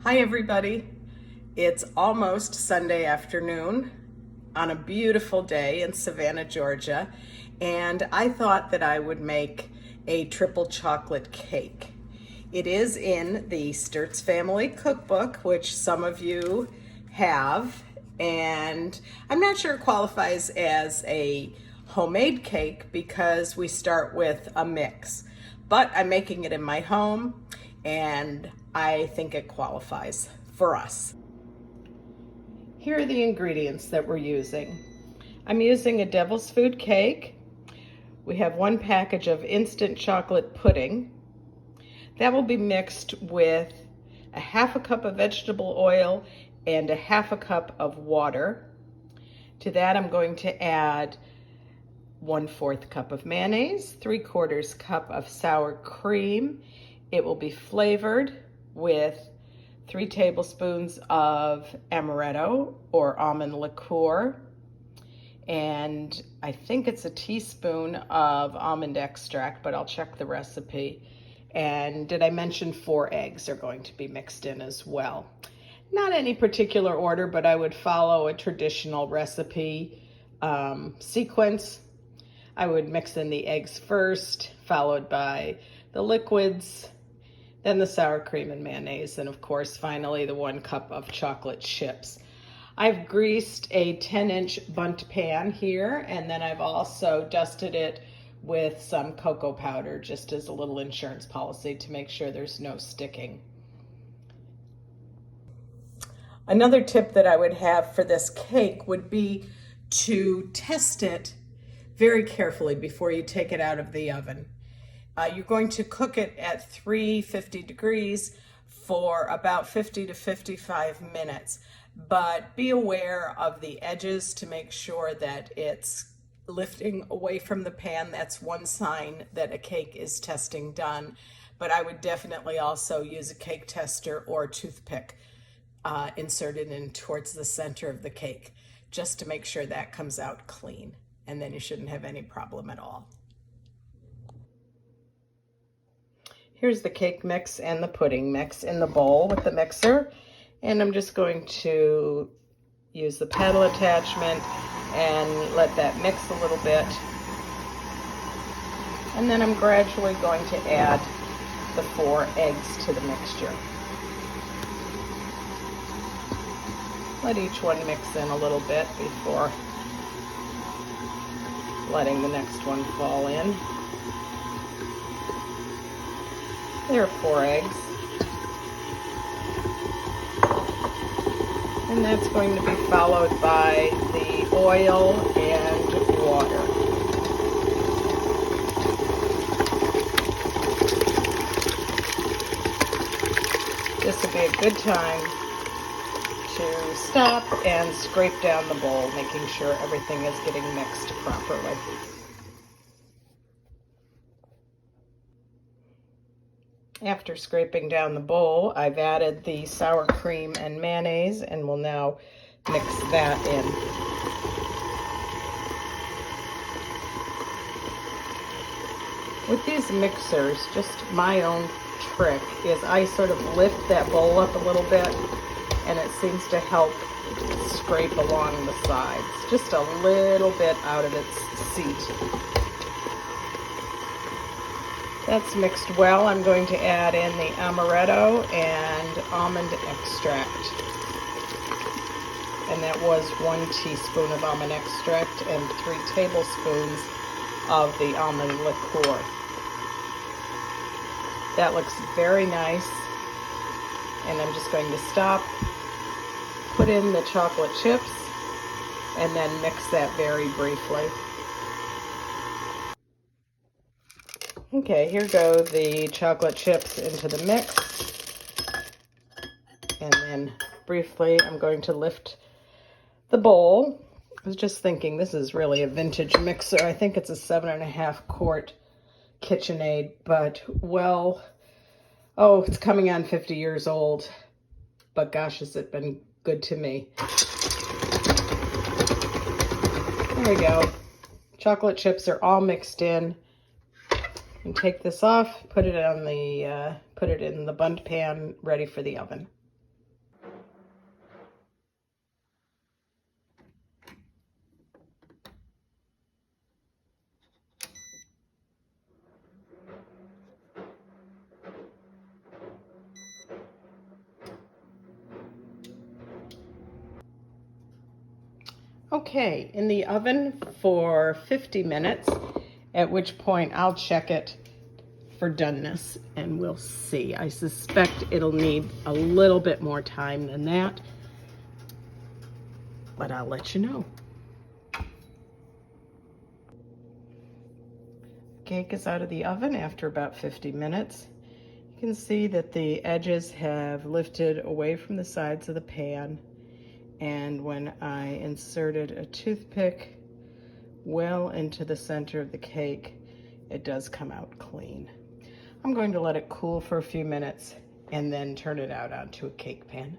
Hi everybody. It's almost Sunday afternoon on a beautiful day in Savannah, Georgia, and I thought that I would make a triple chocolate cake. It is in the Sturtz Family Cookbook, which some of you have, and I'm not sure it qualifies as a homemade cake because we start with a mix, but I'm making it in my home and I think it qualifies for us. Here are the ingredients that we're using. I'm using a Devil's Food cake. We have 1 package of instant chocolate pudding. That will be mixed with a 1/2 cup of vegetable oil and a 1/2 cup of water. To that I'm going to add 1/4 cup of mayonnaise, 3/4 cup of sour cream. It will be flavored with 3 tablespoons of amaretto or almond liqueur, and I think it's a teaspoon of almond extract, but I'll check the recipe. And did I mention 4 eggs are going to be mixed in as well? Not any particular order, but I would follow a traditional recipe sequence. I would mix in the eggs first, followed by the liquids, then the sour cream and mayonnaise, and of course, finally, the 1 cup of chocolate chips. I've greased a 10-inch bundt pan here, and then I've also dusted it with some cocoa powder, just as a little insurance policy to make sure there's no sticking. Another tip that I would have for this cake would be to test it very carefully before you take it out of the oven. You're going to cook it at 350 degrees for about 50 to 55 minutes, but be aware of the edges to make sure that it's lifting away from the pan. That's one sign that a cake is testing done, but I would definitely also use a cake tester or toothpick inserted in towards the center of the cake, just to make sure that comes out clean, and then you shouldn't have any problem at all. Here's the cake mix and the pudding mix in the bowl with the mixer, and I'm just going to use the paddle attachment and let that mix a little bit, and then I'm gradually going to add the 4 eggs to the mixture. Let each one mix in a little bit before letting the next one fall in. There are 4 eggs. And that's going to be followed by the oil and water. This would be a good time to stop and scrape down the bowl, making sure everything is getting mixed properly. After scraping down the bowl, I've added the sour cream and mayonnaise and will now mix that in. With these mixers, just my own trick is I sort of lift that bowl up a little bit, and it seems to help scrape along the sides, just a little bit out of its seat. That's mixed well. I'm going to add in the amaretto and almond extract. And that was 1 teaspoon of almond extract and 3 tablespoons of the almond liqueur. That looks very nice. And I'm just going to stop, put in the chocolate chips, and then mix that very briefly. Okay, here go the chocolate chips into the mix. And then briefly, I'm going to lift the bowl. I was just thinking, this is really a vintage mixer. I think it's a 7.5 quart KitchenAid, but well, oh, it's coming on 50 years old. But gosh, has it been good to me. There we go. Chocolate chips are all mixed in. And take this off, put it in the bundt pan, ready for the oven. Okay, in the oven for 50 minutes, at which point I'll check it for doneness and we'll see. I suspect it'll need a little bit more time than that, but I'll let you know. Cake is out of the oven after about 50 minutes. You can see that the edges have lifted away from the sides of the pan, and when I inserted a toothpick well into the center of the cake, it does come out clean. I'm going to let it cool for a few minutes and then turn it out onto a cake pan.